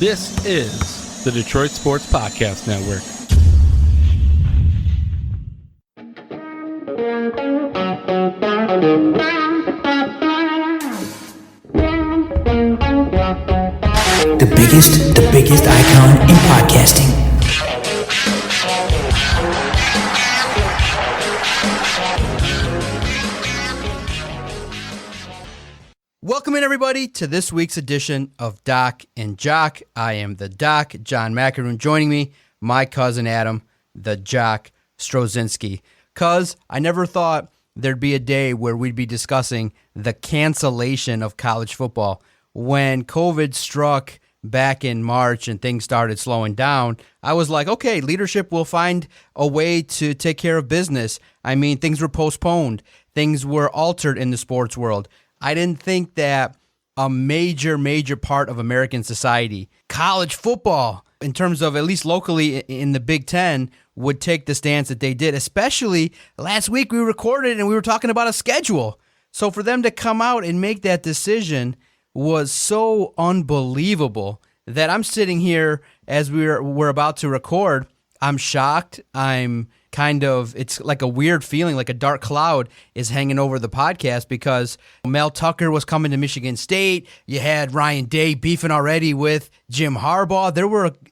This is the Detroit Sports Podcast Network. The biggest icon in podcasting. Welcome in, everybody, to this week's edition of Doc and Jock. I am the Doc, John McEnroe. Joining me, my cousin Adam, the Jock Strozinski. Cuz I never thought there'd be a day where we'd be discussing the cancellation of college football. When COVID struck back in March and things started slowing down, I was like, okay, leadership will find a way to take care of business. I mean, things were postponed. Things were altered in the sports world. I didn't think that a major part of American society, college football, in terms of at least locally in the Big Ten, would take the stance that they did. Especially last week we recorded and we were talking about a schedule. So for them to come out and make that decision was so unbelievable that I'm sitting here as we're about to record. I'm shocked. It's like a weird feeling, like a dark cloud is hanging over the podcast because Mel Tucker was coming to Michigan State. You had Ryan Day beefing already with Jim Harbaugh.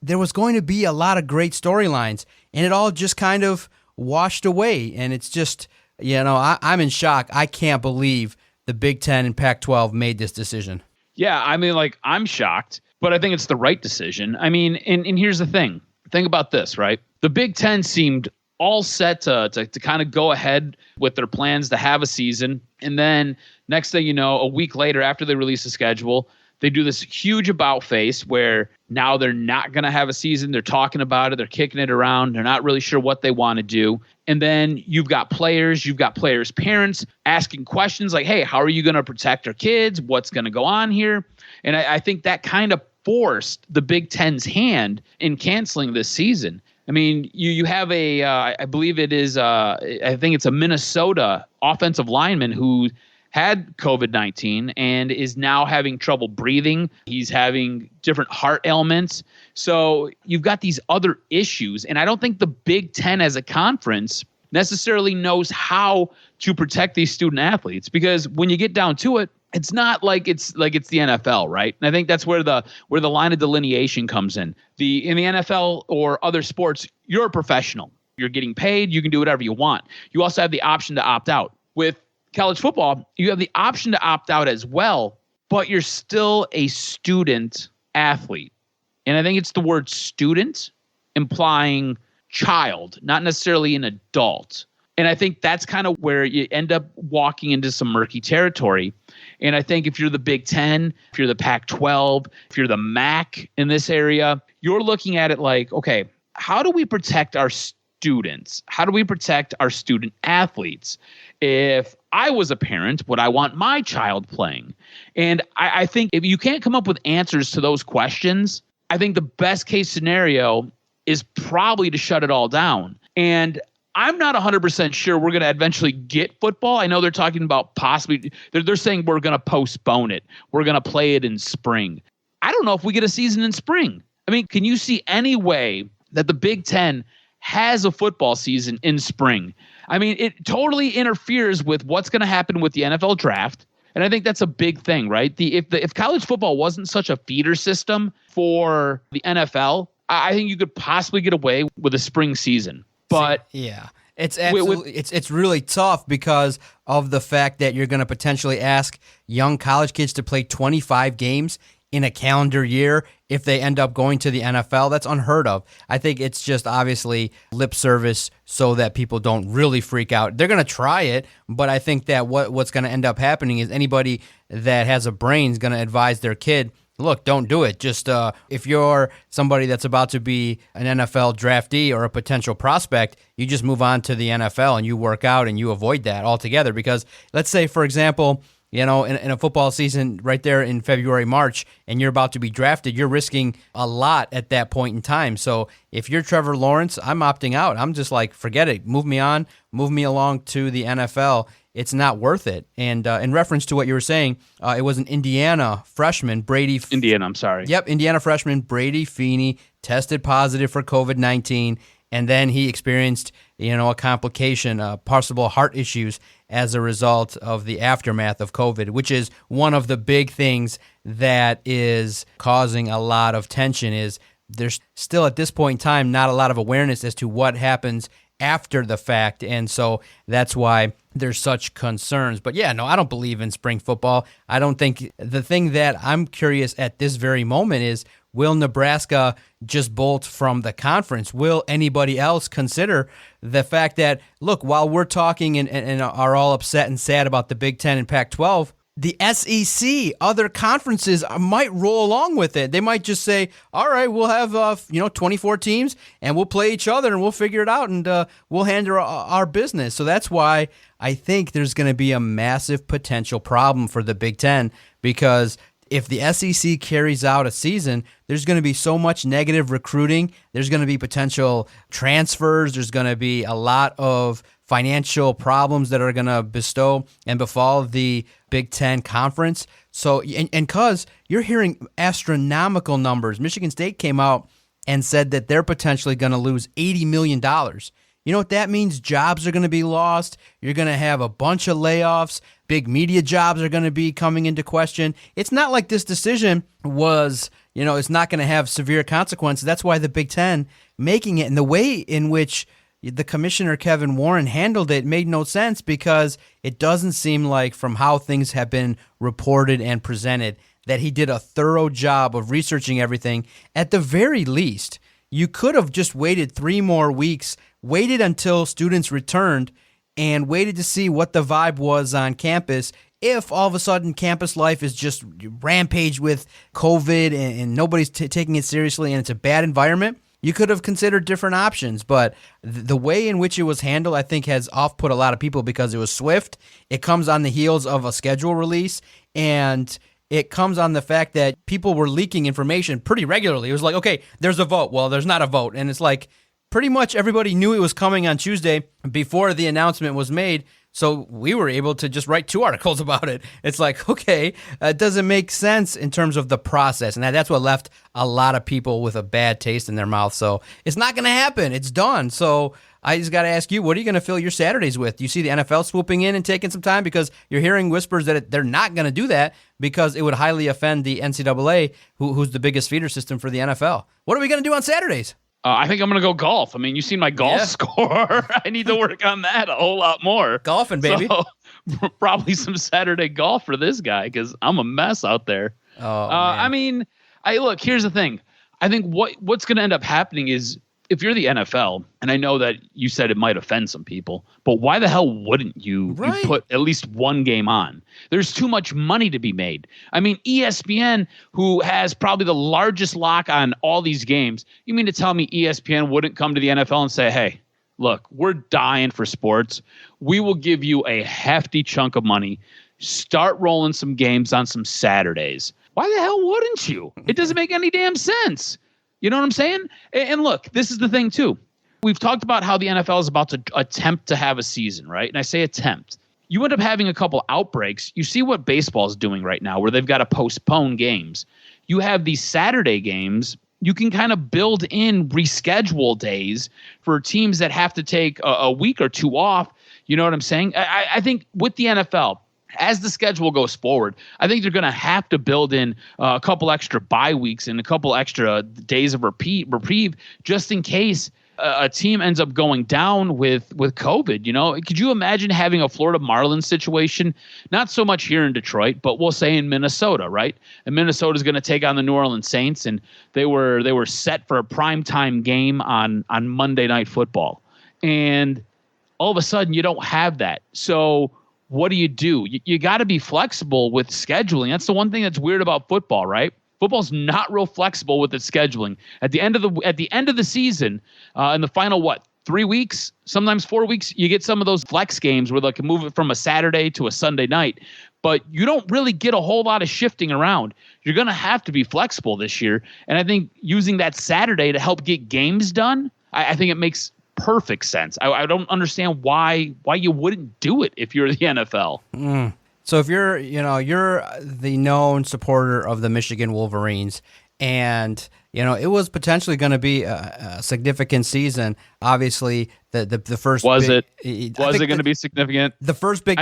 There was going to be a lot of great storylines, and it all just kind of washed away. And it's just, I'm in shock. I can't believe the Big Ten and Pac-12 made this decision. Yeah, I'm shocked, but I think it's the right decision. I mean, and here's the thing. Think about this, right? The Big Ten seemed all set to kind of go ahead with their plans to have a season. And then next thing you know, a week later after they release the schedule, they do this huge about face where now they're not going to have a season. They're talking about it. They're kicking it around. They're not really sure what they want to do. And then you've got players' parents asking questions like, hey, how are you going to protect our kids? What's going to go on here? And I think that kind of forced the Big Ten's hand in canceling this season. I mean, you have I believe it is, I think it's a Minnesota offensive lineman who had COVID-19 and is now having trouble breathing. He's having different heart ailments. So you've got these other issues. And I don't think the Big Ten as a conference necessarily knows how to protect these student athletes, because when you get down to it, it's not like it's the NFL, right? And I think that's where the line of delineation comes in. In the NFL or other sports, you're a professional. You're getting paid. You can do whatever you want. You also have the option to opt out. With college football, you have the option to opt out as well, but you're still a student athlete. And I think it's the word student implying child, not necessarily an adult. And I think that's kind of where you end up walking into some murky territory. And I think if you're the Big Ten, if you're the Pac-12, if you're the MAC in this area, you're looking at it like, okay, how do we protect our students? How do we protect our student athletes? If I was a parent, would I want my child playing? And I think if you can't come up with answers to those questions, I think the best case scenario is probably to shut it all down. And I'm not 100% sure we're going to eventually get football. I know they're talking about possibly, they're saying we're going to postpone it. We're going to play it in spring. I don't know if we get a season in spring. I mean, can you see any way that the Big Ten has a football season in spring? I mean, it totally interferes with what's going to happen with the NFL draft. And I think that's a big thing, right? If college football wasn't such a feeder system for the NFL, I think you could possibly get away with a spring season. But yeah, it's absolutely it's really tough because of the fact that you're going to potentially ask young college kids to play 25 games in a calendar year if they end up going to the NFL. That's unheard of. I think it's just obviously lip service so that people don't really freak out. They're going to try it, but I think that what's going to end up happening is anybody that has a brain is going to advise their kid, look, don't do it. Just if you're somebody that's about to be an NFL draftee or a potential prospect, you just move on to the NFL and you work out and you avoid that altogether. Because let's say, for example, in a football season right there in February, March, and you're about to be drafted, you're risking a lot at that point in time. So if you're Trevor Lawrence, I'm opting out. I'm just like, forget it. Move me on. Move me along to the NFL. It's not worth it. And in reference to what you were saying, it was an Indiana freshman, Brady. Indiana freshman Brady Feeney tested positive for COVID-19, and then he experienced, a complication, possible heart issues as a result of the aftermath of COVID, which is one of the big things that is causing a lot of tension. Is there's still at this point in time not a lot of awareness as to what happens after the fact, and so that's why there's such concerns. But yeah, no, I don't believe in spring football. I don't think. The thing that I'm curious at this very moment is, will Nebraska just bolt from the conference? Will anybody else consider the fact that, look, while we're talking and are all upset and sad about the Big Ten and Pac-12, the SEC, other conferences might roll along with it. They might just say, all right, we'll have 24 teams and we'll play each other and we'll figure it out and we'll handle our business. So that's why I think there's going to be a massive potential problem for the Big Ten, because if the SEC carries out a season, there's going to be so much negative recruiting. There's going to be potential transfers. There's going to be a lot of financial problems that are going to bestow and befall the Big Ten Conference. So, and because you're hearing astronomical numbers, Michigan State came out and said that they're potentially going to lose $80 million. You know what that means? Jobs are going to be lost. You're going to have a bunch of layoffs. Big media jobs are going to be coming into question. It's not like this decision was, it's not going to have severe consequences. That's why the Big Ten making it, and the way in which the commissioner, Kevin Warren, handled it made no sense, because it doesn't seem like, from how things have been reported and presented, that he did a thorough job of researching everything. At the very least, you could have just waited 3 more weeks, waited until students returned, and waited to see what the vibe was on campus. If all of a sudden campus life is just rampage with COVID and nobody's taking it seriously and it's a bad environment, you could have considered different options. But the way in which it was handled, I think, has off-put a lot of people, because it was swift. It comes on the heels of a schedule release, and it comes on the fact that people were leaking information pretty regularly. It was like, okay, there's a vote. Well, there's not a vote. And it's like, pretty much everybody knew it was coming on Tuesday before the announcement was made. So we were able to just write 2 articles about it. It's like, okay, it doesn't make sense in terms of the process. And that's what left a lot of people with a bad taste in their mouth. So it's not going to happen. It's done. So I just got to ask you, what are you going to fill your Saturdays with? Do you see the NFL swooping in and taking some time? Because you're hearing whispers that they're not going to do that because it would highly offend the NCAA, who's the biggest feeder system for the NFL. What are we going to do on Saturdays? I think I'm going to go golf. I mean, you've seen my golf score. I need to work on that a whole lot more. Golfing, baby. So, probably some Saturday golf for this guy, because I'm a mess out there. I mean, look, here's the thing. I think what's going to end up happening is, if you're the NFL, and I know that you said it might offend some people, but why the hell wouldn't you put at least one game on? There's too much money to be made. I mean, ESPN, who has probably the largest lock on all these games, you mean to tell me ESPN wouldn't come to the NFL and say, hey, look, we're dying for sports. We will give you a hefty chunk of money. Start rolling some games on some Saturdays. Why the hell wouldn't you? It doesn't make any damn sense. You know what I'm saying? And look, this is the thing, too. We've talked about how the NFL is about to attempt to have a season, right? And I say attempt. You end up having a couple outbreaks. You see what baseball is doing right now, where they've got to postpone games. You have these Saturday games. You can kind of build in reschedule days for teams that have to take a week or 2 off. You know what I'm saying? I think with the NFL, as the schedule goes forward, I think they're going to have to build in a couple extra bye weeks and a couple extra days of reprieve, just in case a team ends up going down with COVID. Could you imagine having a Florida Marlins situation? Not so much here in Detroit, but we'll say in Minnesota, right? And Minnesota is going to take on the New Orleans Saints, and they were set for a primetime game on Monday Night Football, and all of a sudden you don't have that. So what do? You got to be flexible with scheduling. That's the one thing that's weird about football, right? Football's not real flexible with its scheduling. At the end of the season, in the final 3 weeks, sometimes 4 weeks, you get some of those flex games where they can move it from a Saturday to a Sunday night. but you don't really get a whole lot of shifting around. You're going to have to be flexible this year. And I think using that Saturday to help get games done, I think it makes perfect sense. I don't understand why you wouldn't do it if you're the NFL. So if you're the known supporter of the Michigan Wolverines, and it was potentially going to be a significant season. Obviously, the first was it going to be significant? The first big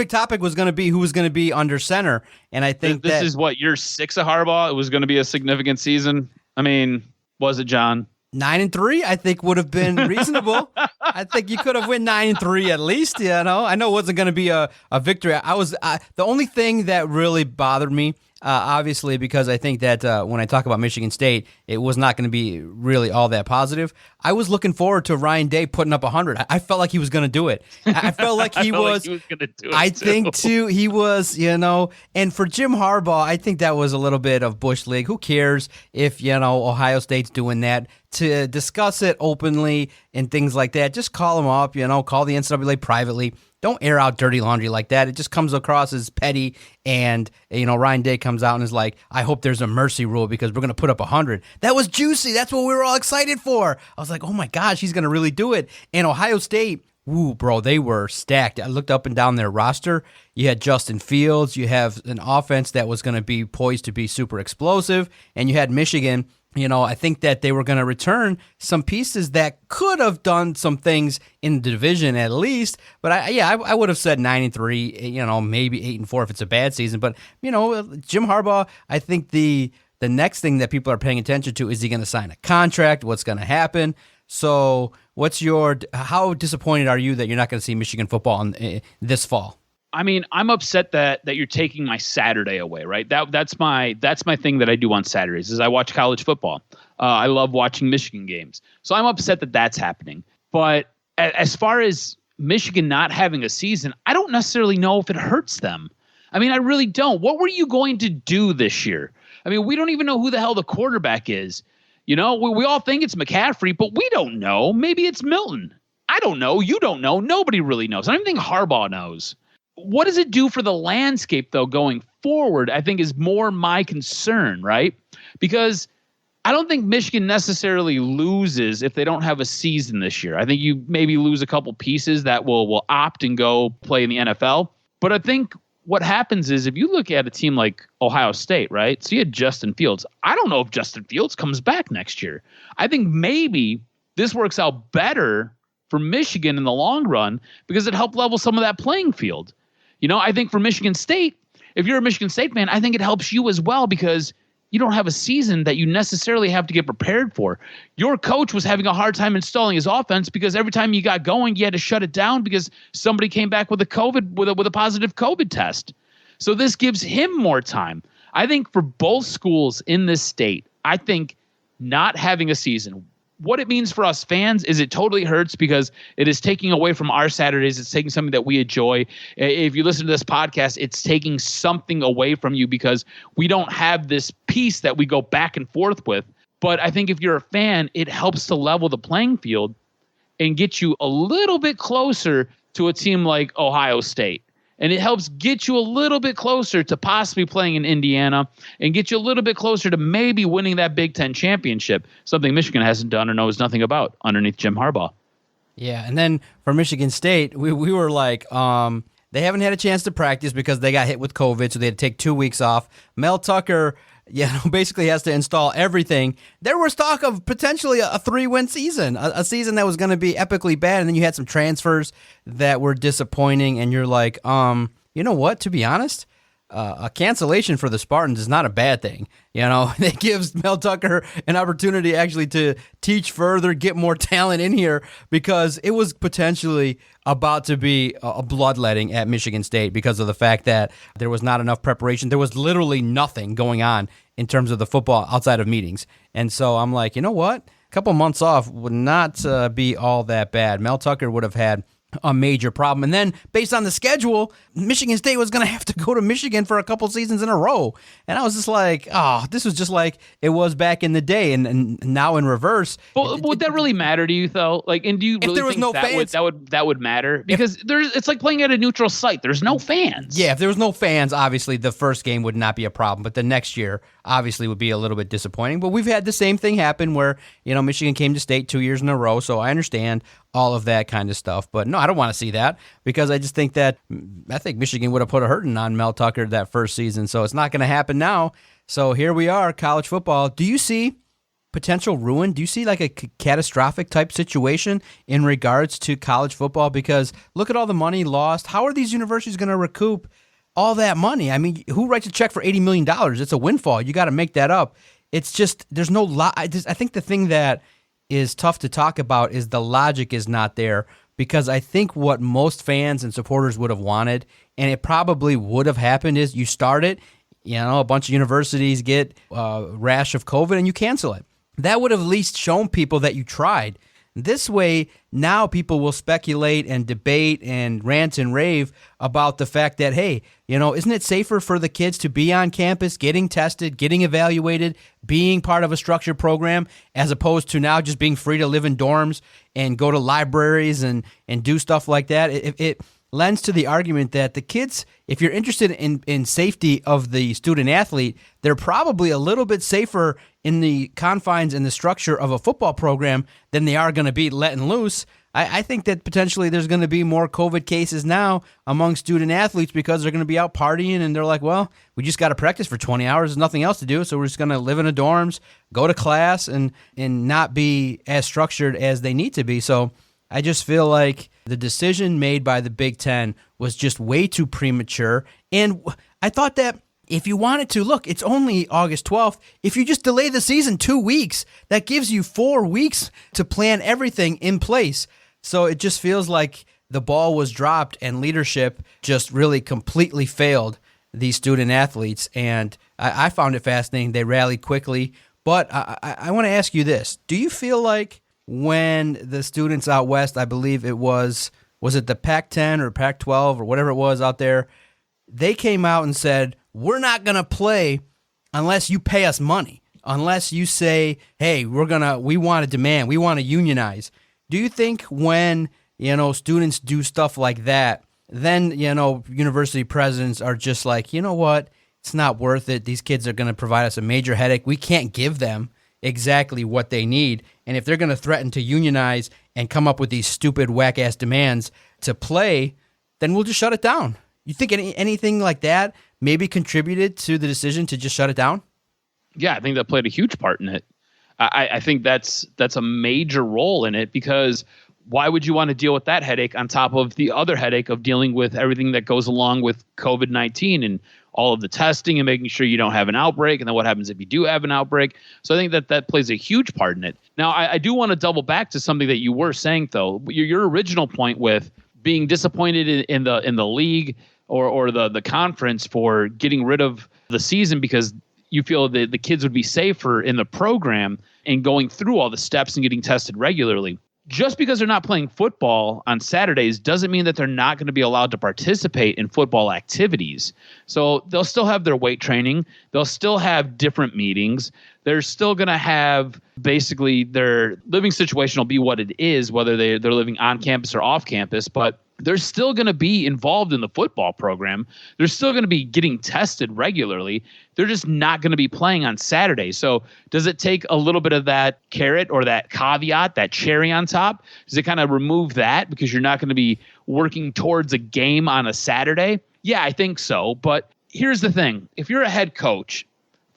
topic was going to be who was going to be under center, and I think this is what year 6 of Harbaugh. It was going to be a significant season. I mean, was it, John? 9-3, I think, would have been reasonable. I think you could have won 9-3 at least. I know it wasn't going to be a victory. The only thing that really bothered me, obviously, because I think that when I talk about Michigan State, it was not going to be really all that positive. I was looking forward to Ryan Day putting up 100. I felt like he was going to do it. I felt like he was going to do it. I think too. He was, and for Jim Harbaugh, I think that was a little bit of Bush League. Who cares if Ohio State's doing that? To discuss it openly and things like that, just call him up. Call the NCAA privately. Don't air out dirty laundry like that. It just comes across as petty. And, Ryan Day comes out and is like, I hope there's a mercy rule because we're going to put up 100. That was juicy. That's what we were all excited for. I was like, oh my gosh, he's going to really do it. And Ohio State, woo, bro, they were stacked. I looked up and down their roster. You had Justin Fields. You have an offense that was going to be poised to be super explosive. And you had Michigan. I think that they were going to return some pieces that could have done some things in the division at least. But I would have said 9-3, maybe 8-4 if it's a bad season. But, Jim Harbaugh, I think the next thing that people are paying attention to, is he going to sign a contract? What's going to happen? So how disappointed are you that you're not going to see Michigan football this fall? I mean, I'm upset that you're taking my Saturday away, right? That's my thing that I do on Saturdays is I watch college football. I love watching Michigan games. So I'm upset that that's happening. But as far as Michigan not having a season, I don't necessarily know if it hurts them. I mean, I really don't. What were you going to do this year? I mean, we don't even know who the hell the quarterback is. We all think it's McCaffrey, but we don't know. Maybe it's Milton. I don't know. You don't know. Nobody really knows. I don't even think Harbaugh knows. What does it do for the landscape, though, going forward, I think is more my concern, right? Because I don't think Michigan necessarily loses if they don't have a season this year. I think you maybe lose a couple pieces that will opt and go play in the NFL. But I think what happens is if you look at a team like Ohio State, right? So you had Justin Fields. I don't know if Justin Fields comes back next year. I think maybe this works out better for Michigan in the long run because it helped level some of that playing field. I think for Michigan State, if you're a Michigan State fan, I think it helps you as well because you don't have a season that you necessarily have to get prepared for. Your coach was having a hard time installing his offense because every time you got going, you had to shut it down because somebody came back with a positive COVID test. So this gives him more time. I think for both schools in this state, I think not having a season, what it means for us fans is it totally hurts because it is taking away from our Saturdays. It's taking something that we enjoy. If you listen to this podcast, it's taking something away from you because we don't have this piece that we go back and forth with. But I think if you're a fan, it helps to level the playing field and get you a little bit closer to a team like Ohio State. And it helps get you a little bit closer to possibly playing in Indiana and get you a little bit closer to maybe winning that Big Ten championship, something Michigan hasn't done or knows nothing about underneath Jim Harbaugh. Yeah, and then for Michigan State, we were like, they haven't had a chance to practice because they got hit with COVID, so they had to take 2 weeks off. Mel Tucker basically has to install everything. There was talk of potentially a 3-win season, a season that was going to be epically bad, and then you had some transfers that were disappointing, and you're like, you know what, to be honest, a cancellation for the Spartans is not a bad thing. It gives Mel Tucker an opportunity actually to teach further, get more talent in here because it was potentially about to be a bloodletting at Michigan State because of the fact that there was not enough preparation. There was literally nothing going on in terms of the football outside of meetings. And so I'm like, you know what? A couple months off would not be all that bad. Mel Tucker would have had a major problem. And then based on the schedule, Michigan State was going to have to go to Michigan for a couple seasons in a row. And I was just like, oh, this was just like it was back in the day and now in reverse. But would that really matter to you though? Like, and do you really think that would matter? Because it's like playing at a neutral site. There's no fans. Yeah, if there was no fans, obviously the first game would not be a problem. But the next year obviously would be a little bit disappointing. But we've had the same thing happen where, Michigan came to state 2 years in a row. So I understand all of that kind of stuff. But no, I don't want to see that because I just think Michigan would have put a hurting on Mel Tucker that first season. So it's not going to happen now. So here we are, college football. Do you see potential ruin? Do you see like a catastrophic type situation in regards to college football? Because look at all the money lost. How are these universities going to recoup all that money? I mean, who writes a check for $80 million? It's a windfall. You got to make that up. It's just, there's no I think the thing that is tough to talk about is the logic is not there, because I think what most fans and supporters would have wanted, and it probably would have happened, is you start it, a bunch of universities get a rash of COVID and you cancel it. That would have at least shown people that you tried. This way, now people will speculate and debate and rant and rave about the fact that, hey, isn't it safer for the kids to be on campus, getting tested, getting evaluated, being part of a structured program, as opposed to now just being free to live in dorms and go to libraries and do stuff like that? It lends to the argument that the kids, if you're interested in safety of the student athlete, they're probably a little bit safer in the confines and the structure of a football program than they are going to be letting loose. I think that potentially there's going to be more COVID cases now among student athletes because they're going to be out partying and they're like, well, we just got to practice for 20 hours. There's nothing else to do. So we're just going to live in the dorms, go to class, and not be as structured as they need to be. So I just feel like the decision made by the Big Ten was just way too premature. And I thought that if you wanted to, look, it's only August 12th. If you just delay the season 2 weeks, that gives you 4 weeks to plan everything in place. So it just feels like the ball was dropped and leadership just really completely failed these student athletes. And I found it fascinating. They rallied quickly. But I want to ask you this. Do you feel like when the students out west, I believe it was it the Pac-10 or Pac-12 or whatever it was out there, they came out and said, we're not going to play unless you pay us money, unless you say, hey, we want to demand, we want to unionize. Do you think when, students do stuff like that, then, university presidents are just like, you know what, it's not worth it. These kids are going to provide us a major headache. We can't give them exactly what they need. And if they're going to threaten to unionize and come up with these stupid whack-ass demands to play, then we'll just shut it down. You think anything like that maybe contributed to the decision to just shut it down? Yeah, I think that played a huge part in it. I think that's a major role in it, because why would you want to deal with that headache on top of the other headache of dealing with everything that goes along with COVID-19 and all of the testing and making sure you don't have an outbreak, and then what happens if you do have an outbreak? So I think that plays a huge part in it. Now, I do want to double back to something that you were saying, though. Your original point with being disappointed in the league or the conference for getting rid of the season because you feel that the kids would be safer in the program and going through all the steps and getting tested regularly. Just because they're not playing football on Saturdays doesn't mean that they're not going to be allowed to participate in football activities. So they'll still have their weight training. They'll still have different meetings. They're still going to have basically their living situation will be what it is, whether they're living on campus or off campus, but they're still going to be involved in the football program. They're still going to be getting tested regularly. They're just not going to be playing on Saturday. So does it take a little bit of that carrot or that caveat, that cherry on top? Does it kind of remove that because you're not going to be working towards a game on a Saturday? Yeah, I think so. But here's the thing. If you're a head coach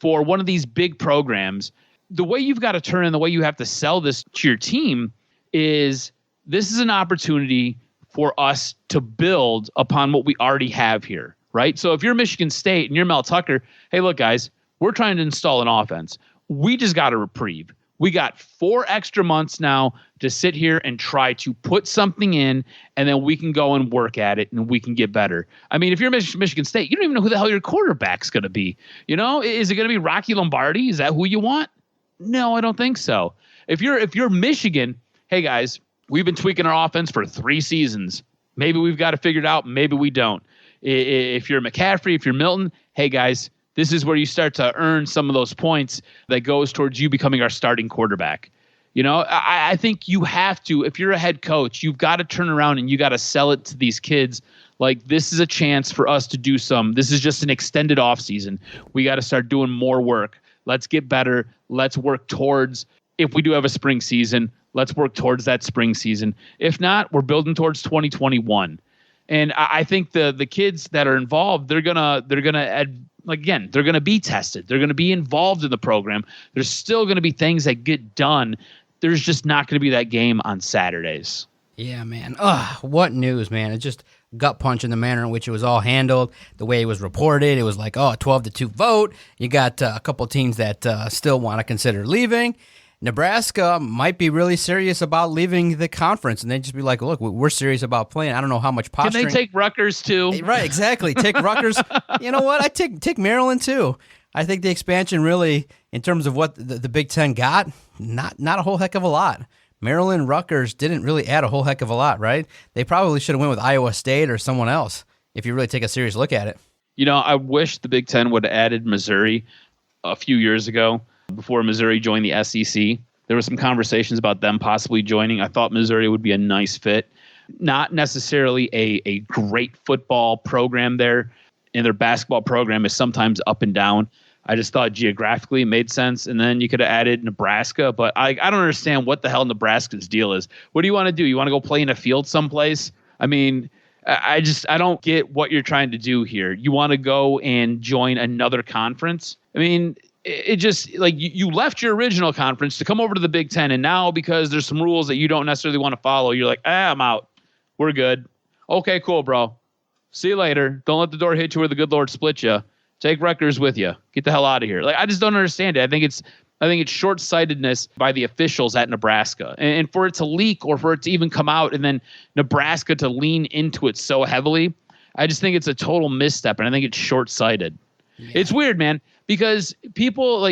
for one of these big programs, the way you've got to turn in, the way you have to sell this to your team is this is an opportunity for us to build upon what we already have here, right? So if you're Michigan State and you're Mel Tucker, hey, look, guys, we're trying to install an offense. We just got a reprieve. We got 4 extra months now to sit here and try to put something in, and then we can go and work at it, and we can get better. I mean, if you're Michigan State, you don't even know who the hell your quarterback's going to be. Is it going to be Rocky Lombardi? Is that who you want? No, I don't think so. If you're Michigan, hey, guys, we've been tweaking our offense for 3 seasons. Maybe we've got it figured out. Maybe we don't. If you're McCaffrey, if you're Milton, hey guys, this is where you start to earn some of those points that goes towards you becoming our starting quarterback. You know, I think you have to, if you're a head coach, you've got to turn around and you got to sell it to these kids. Like, this is a chance for us to do this is just an extended offseason. We got to start doing more work. Let's get better. Let's work towards, if we do have a spring season, let's work towards that spring season. If not, we're building towards 2021. And I think the kids that are involved, they're gonna again, they're gonna be tested. They're gonna be involved in the program. There's still gonna be things that get done. There's just not gonna be that game on Saturdays. Yeah, man. What news, man. It just gut punch in the manner in which it was all handled, the way it was reported. It was like, 12-2 vote. You got a couple teams that still want to consider leaving. Nebraska might be really serious about leaving the conference, and they just be like, look, we're serious about playing. I don't know how much posturing. Can they take Rutgers too? Right, exactly. Take Rutgers. You know what? I take Maryland too. I think the expansion really, in terms of what the Big Ten got, not a whole heck of a lot. Maryland, Rutgers didn't really add a whole heck of a lot, right? They probably should have went with Iowa State or someone else if you really take a serious look at it. You know, I wish the Big Ten would have added Missouri a few years ago before Missouri joined the SEC. There were some conversations about them possibly joining. I thought Missouri would be a nice fit. Not necessarily a great football program there, and their basketball program is sometimes up and down. I just thought geographically it made sense, and then you could have added Nebraska, but I don't understand what the hell Nebraska's deal is. What do you want to do? You want to go play in a field someplace? I mean, I don't get what you're trying to do here. You want to go and join another conference? I mean, it just, like, you left your original conference to come over to the Big Ten, and now because there's some rules that you don't necessarily want to follow, you're like, I'm out. We're good. Okay, cool, bro. See you later. Don't let the door hit you where the good Lord split you. Take Rutgers with you. Get the hell out of here. Like, I just don't understand it. I think it's short-sightedness by the officials at Nebraska. And for it to leak or for it to even come out and then Nebraska to lean into it so heavily, I just think it's a total misstep, and I think it's short-sighted. Yeah. It's weird, man, because people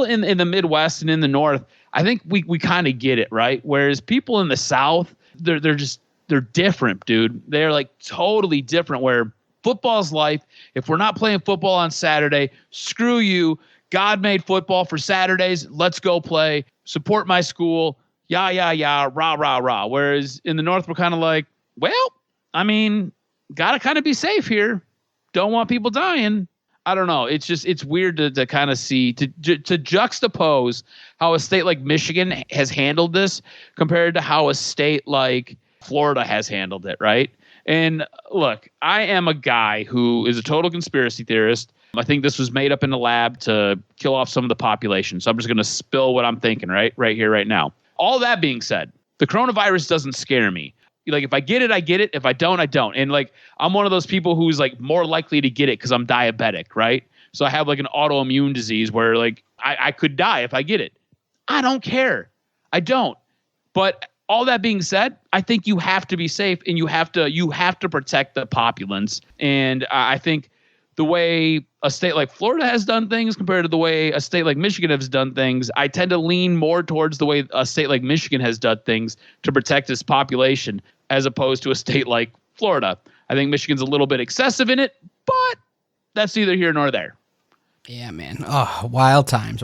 in the Midwest and in the North, I think we kind of get it, right? Whereas people in the South, they're different, dude. They're like totally different, where football's life. If we're not playing football on Saturday, screw you. God made football for Saturdays. Let's go play. Support my school. Yeah, rah, rah, rah. Whereas in the North, we're kind of like, well, I mean, got to kind of be safe here. Don't want people dying. I don't know. It's weird to kind of see, to juxtapose how a state like Michigan has handled this compared to how a state like Florida has handled it, right? And look, I am a guy who is a total conspiracy theorist. I think this was made up in the lab to kill off some of the population. So I'm just going to spill what I'm thinking right here, right now. All that being said, the coronavirus doesn't scare me. Like, if I get it, I get it. If I don't, I don't. And like, I'm one of those people who's like more likely to get it because I'm diabetic, right? So I have like an autoimmune disease where like I could die if I get it. I don't care. I don't. But all that being said, I think you have to be safe, and you have to protect the populace. And I think the way a state like Florida has done things compared to the way a state like Michigan has done things, I tend to lean more towards the way a state like Michigan has done things to protect its population, as opposed to a state like Florida. I think Michigan's a little bit excessive in it, but that's neither here nor there. Yeah, man. Oh, wild times.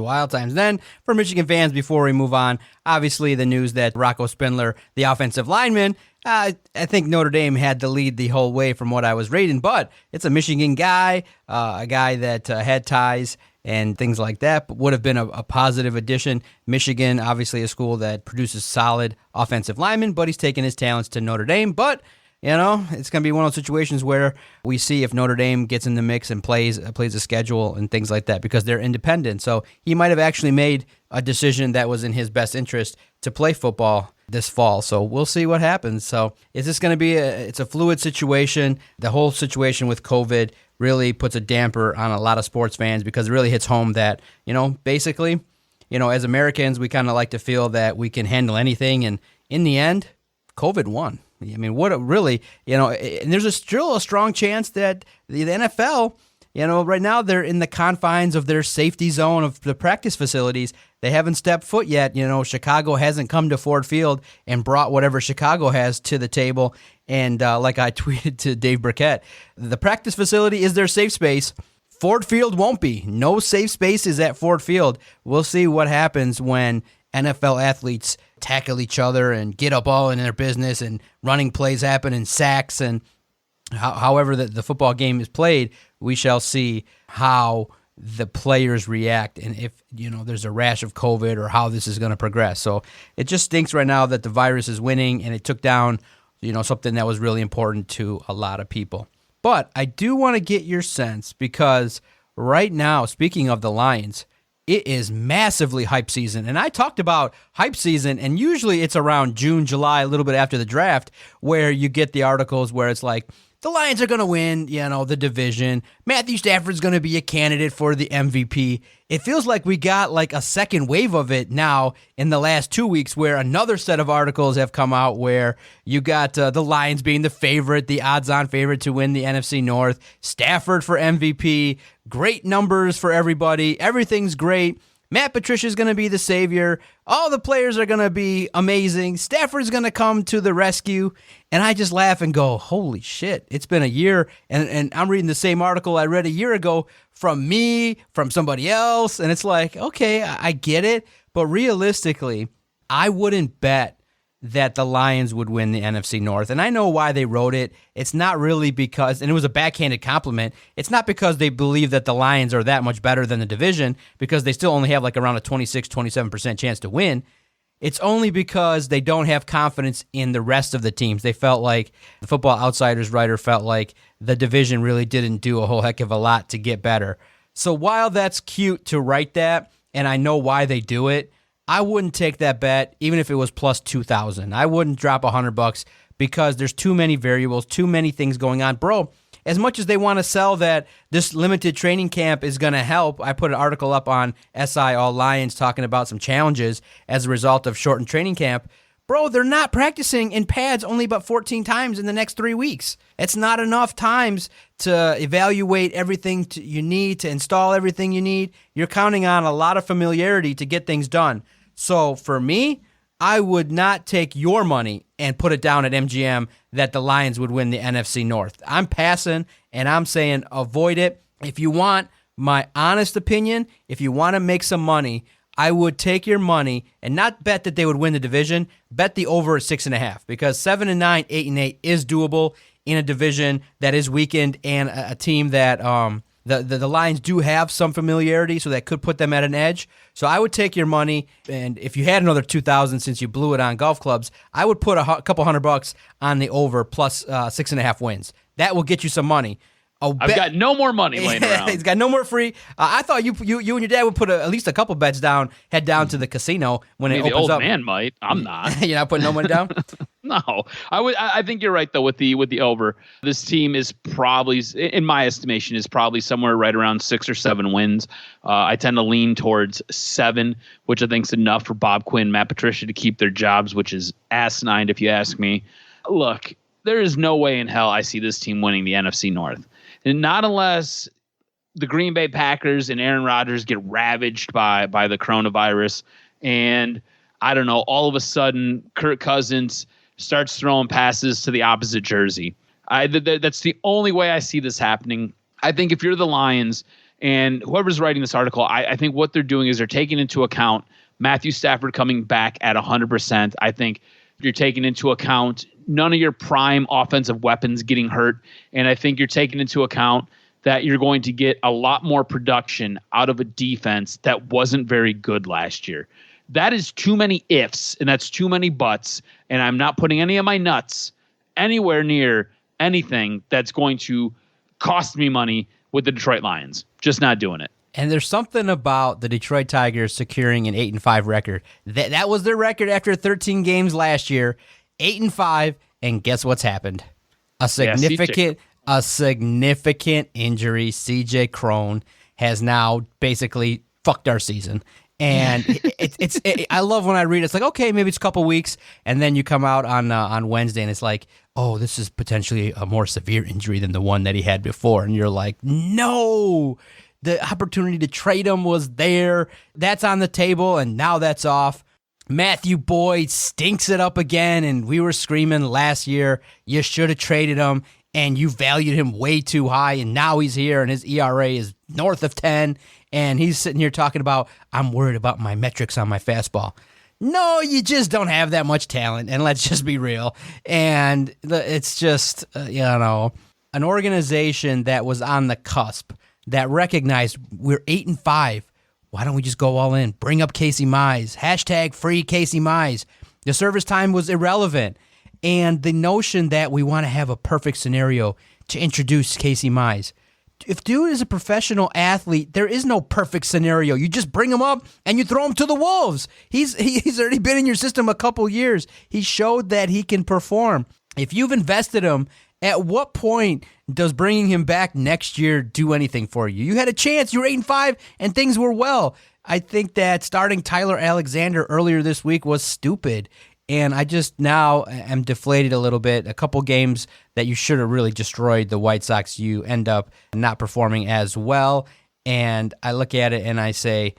Then, for Michigan fans, before we move on, obviously the news that Rocco Spindler, the offensive lineman, I think Notre Dame had to lead the whole way from what I was reading, but it's a Michigan guy, a guy that had ties and things like that, but would have been a positive addition. Michigan, obviously a school that produces solid offensive linemen, but he's taken his talents to Notre Dame. But, you know, it's going to be one of those situations where we see if Notre Dame gets in the mix and plays a schedule and things like that, because they're independent. So he might have actually made a decision that was in his best interest to play football this fall. So we'll see what happens. So is this going to be it's a fluid situation? The whole situation with COVID really puts a damper on a lot of sports fans, because it really hits home that, you know, basically, you know, as Americans, we kind of like to feel that we can handle anything. And in the end, COVID won. I mean, what a really, you know, and there's still a strong chance that the NFL, you know, right now they're in the confines of their safety zone of the practice facilities. They haven't stepped foot yet. You know, Chicago hasn't come to Ford Field and brought whatever Chicago has to the table. And like I tweeted to Dave Burkett, the practice facility is their safe space. Ford Field won't be. No safe spaces at Ford Field. We'll see what happens when NFL athletes tackle each other and get up all in their business and running plays happen and sacks and however the football game is played. We shall see how the players react and if there's a rash of COVID or how this is going to progress. So it just stinks right now that the virus is winning and it took down something that was really important to a lot of people. But I do want to get your sense because right now, speaking of the Lions, it is massively hype season. And I talked about hype season, and usually it's around June, July, a little bit after the draft, where you get the articles where it's like, the Lions are going to win, the division. Matthew Stafford's going to be a candidate for the MVP. It feels like we got like a second wave of it now in the last 2 weeks where another set of articles have come out where you got the Lions being the favorite, the odds-on favorite to win the NFC North, Stafford for MVP, great numbers for everybody, everything's great. Matt Patricia's going to be the savior. All the players are going to be amazing. Stafford's going to come to the rescue. And I just laugh and go, holy shit, it's been a year. And I'm reading the same article I read a year ago from me, from somebody else. And it's like, okay, I get it. But realistically, I wouldn't bet that the Lions would win the NFC North. And I know why they wrote it. It's not really because, and it was a backhanded compliment, it's not because they believe that the Lions are that much better than the division, because they still only have like around a 26-27% chance to win. It's only because they don't have confidence in the rest of the teams. They felt like, the Football Outsiders writer felt like the division really didn't do a whole heck of a lot to get better. So while that's cute to write that, and I know why they do it, I wouldn't take that bet, even if it was plus 2,000. I wouldn't drop $100 because there's too many variables, too many things going on. Bro, as much as they want to sell that this limited training camp is going to help, I put an article up on SI All Lions talking about some challenges as a result of shortened training camp. Bro, they're not practicing in pads only about 14 times in the next 3 weeks. It's not enough times to evaluate everything you need, to install everything you need. You're counting on a lot of familiarity to get things done. So for me, I would not take your money and put it down at MGM that the Lions would win the NFC North. I'm passing, and I'm saying avoid it. If you want my honest opinion, if you want to make some money, I would take your money and not bet that they would win the division, bet the over at 6.5, because 7-9, 8-8 is doable in a division that is weakened and a team that the Lions do have some familiarity, so that could put them at an edge. So I would take your money, and if you had another 2,000 since you blew it on golf clubs, I would put a couple $100 on the over plus 6.5 wins. That will get you some money. I've got no more money laying around. He's got no more free. I thought you and your dad would put at least a couple bets down, head down to the casino when it opens up. The old man might. I'm not. You're not putting no money down? No. I think you're right, though, with the over. This team is probably, in my estimation, is probably somewhere right around 6 or 7 wins. I tend to lean towards 7, which I think is enough for Bob Quinn, Matt Patricia to keep their jobs, which is asinine if you ask me. Look, there is no way in hell I see this team winning the NFC North. And not unless the Green Bay Packers and Aaron Rodgers get ravaged by the coronavirus. And I don't know, all of a sudden, Kirk Cousins starts throwing passes to the opposite jersey. That's the only way I see this happening. I think if you're the Lions and whoever's writing this article, I think what they're doing is they're taking into account Matthew Stafford coming back at 100%. I think you're taking into account none of your prime offensive weapons getting hurt. And I think you're taking into account that you're going to get a lot more production out of a defense that wasn't very good last year. That is too many ifs, and that's too many buts. And I'm not putting any of my nuts anywhere near anything that's going to cost me money with the Detroit Lions. Just not doing it. And there's something about the Detroit Tigers securing an 8-5 record. That was their record after 13 games last year. 8-5, and guess what's happened? A significant injury. CJ Crone has now basically fucked our season. And I love when I read it. It's like, okay, maybe it's a couple weeks, and then you come out on Wednesday, and it's like, oh, this is potentially a more severe injury than the one that he had before. And you're like, no, the opportunity to trade him was there. That's on the table, and now that's off. Matthew Boyd stinks it up again, and we were screaming last year, you should have traded him, and you valued him way too high, and now he's here, and his ERA is north of 10, and he's sitting here talking about, I'm worried about my metrics on my fastball. No, you just don't have that much talent, and let's just be real. And it's just, an organization that was on the cusp, that recognized we're 8-5. Why don't we just go all in? Bring up Casey Mize. # free Casey Mize. The service time was irrelevant. And the notion that we want to have a perfect scenario to introduce Casey Mize. If dude is a professional athlete, there is no perfect scenario. You just bring him up and you throw him to the wolves. He's already been in your system a couple years. He showed that he can perform. If you've invested him, at what point does bringing him back next year do anything for you? You had a chance. You were 8-5 and things were well. I think that starting Tyler Alexander earlier this week was stupid. And I just now am deflated a little bit. A couple games that you should have really destroyed the White Sox, you end up not performing as well. And I look at it and I say,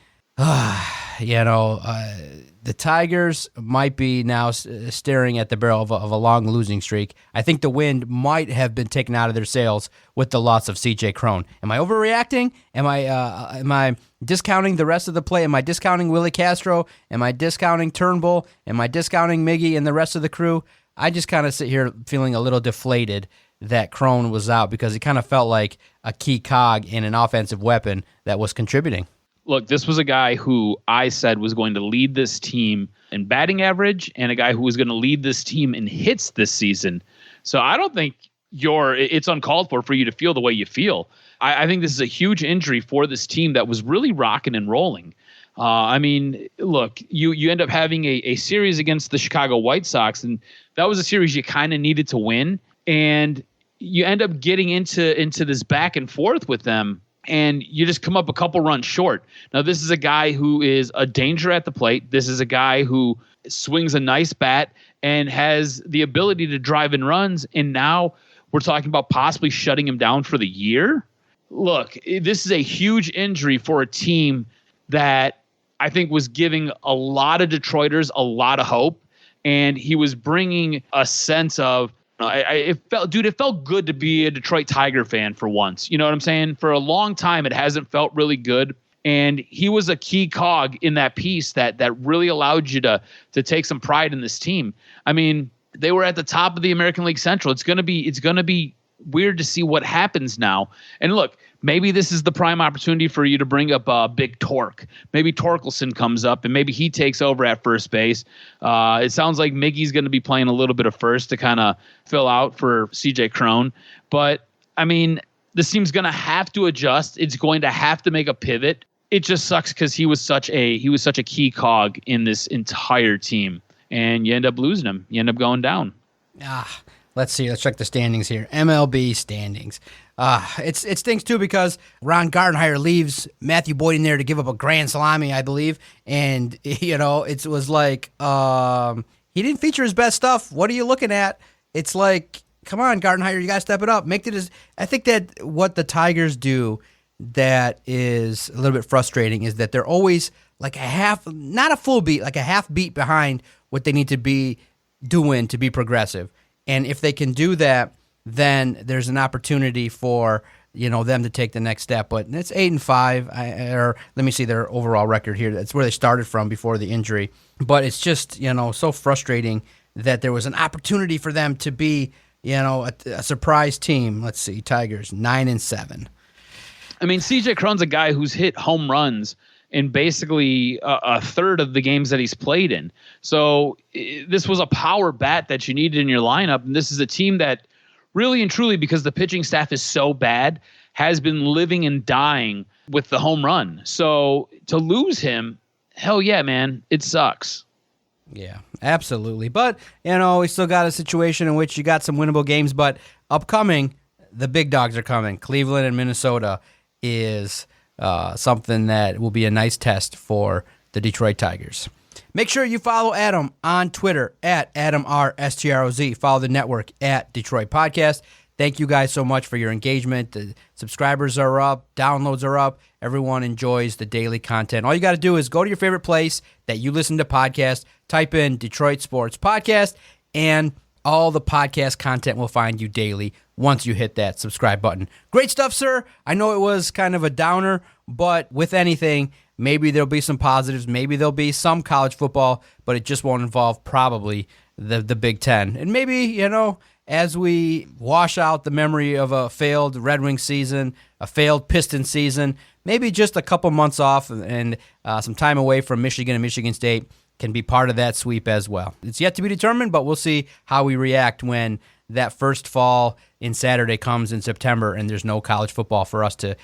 the Tigers might be now staring at the barrel of a long losing streak. I think the wind might have been taken out of their sails with the loss of C.J. Cron. Am I overreacting? Am I discounting the rest of the play? Am I discounting Willie Castro? Am I discounting Turnbull? Am I discounting Miggy and the rest of the crew? I just kind of sit here feeling a little deflated that Cron was out because he kind of felt like a key cog in an offensive weapon that was contributing. Look, this was a guy who I said was going to lead this team in batting average and a guy who was going to lead this team in hits this season. So I don't think it's uncalled for you to feel the way you feel. I think this is a huge injury for this team that was really rocking and rolling. Look, you end up having a series against the Chicago White Sox, and that was a series you kind of needed to win. And you end up getting into this back and forth with them, and you just come up a couple runs short. Now, this is a guy who is a danger at the plate. This is a guy who swings a nice bat and has the ability to drive in runs, and now we're talking about possibly shutting him down for the year. Look, this is a huge injury for a team that I think was giving a lot of Detroiters a lot of hope, and he was bringing a sense of, it felt good to be a Detroit Tiger fan for once. You know what I'm saying? For a long time, it hasn't felt really good. And he was a key cog in that piece that really allowed you to take some pride in this team. I mean, they were at the top of the American League Central. It's gonna be weird to see what happens now. And look, maybe this is the prime opportunity for you to bring up Big Torque. Maybe Torkelson comes up and maybe he takes over at first base. It sounds like Miggy's going to be playing a little bit of first to kind of fill out for C.J. Cron. But I mean, this team's going to have to adjust. It's going to have to make a pivot. It just sucks because he was such a key cog in this entire team, and you end up losing him. You end up going down. Let's see. Let's check the standings here. MLB standings. It stinks too because Ron Gardenhire leaves Matthew Boyd in there to give up a grand salami, I believe, and it was like he didn't feature his best stuff. What are you looking at? It's like, come on, Gardenhire, you got to step it up. I think that what the Tigers do that is a little bit frustrating is that they're always like not a full beat, like a half beat behind what they need to be doing to be progressive. And if they can do that, then there's an opportunity for them to take the next step. But it's 8-5. Or let me see their overall record here. That's where they started from before the injury. But it's just so frustrating that there was an opportunity for them to be a surprise team. Let's see, Tigers 9-7. I mean, C.J. Cron's a guy who's hit home runs in basically a third of the games that he's played in. So this was a power bat that you needed in your lineup. And this is a team that really and truly, because the pitching staff is so bad, has been living and dying with the home run. So to lose him, hell yeah, man, it sucks. Yeah, absolutely. But, we still got a situation in which you got some winnable games. But upcoming, the big dogs are coming. Cleveland and Minnesota is something that will be a nice test for the Detroit Tigers. Make sure you follow Adam on Twitter at AdamRSTROZ. Follow the network at Detroit Podcast. Thank you guys so much for your engagement. The subscribers are up, downloads are up. Everyone enjoys the daily content. All you got to do is go to your favorite place that you listen to podcasts, type in Detroit Sports Podcast, and all the podcast content will find you daily once you hit that subscribe button. Great stuff, sir. I know it was kind of a downer, but with anything, maybe there'll be some positives. Maybe there'll be some college football, but it just won't involve probably the Big Ten. And maybe, as we wash out the memory of a failed Red Wing season, a failed Piston season, maybe just a couple months off and some time away from Michigan and Michigan State can be part of that sweep as well. It's yet to be determined, but we'll see how we react when that first fall in Saturday comes in September and there's no college football for us to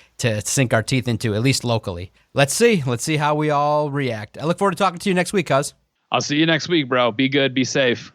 sink our teeth into, at least locally. Let's see. Let's see how we all react. I look forward to talking to you next week, cuz. I'll see you next week, bro. Be good. Be safe.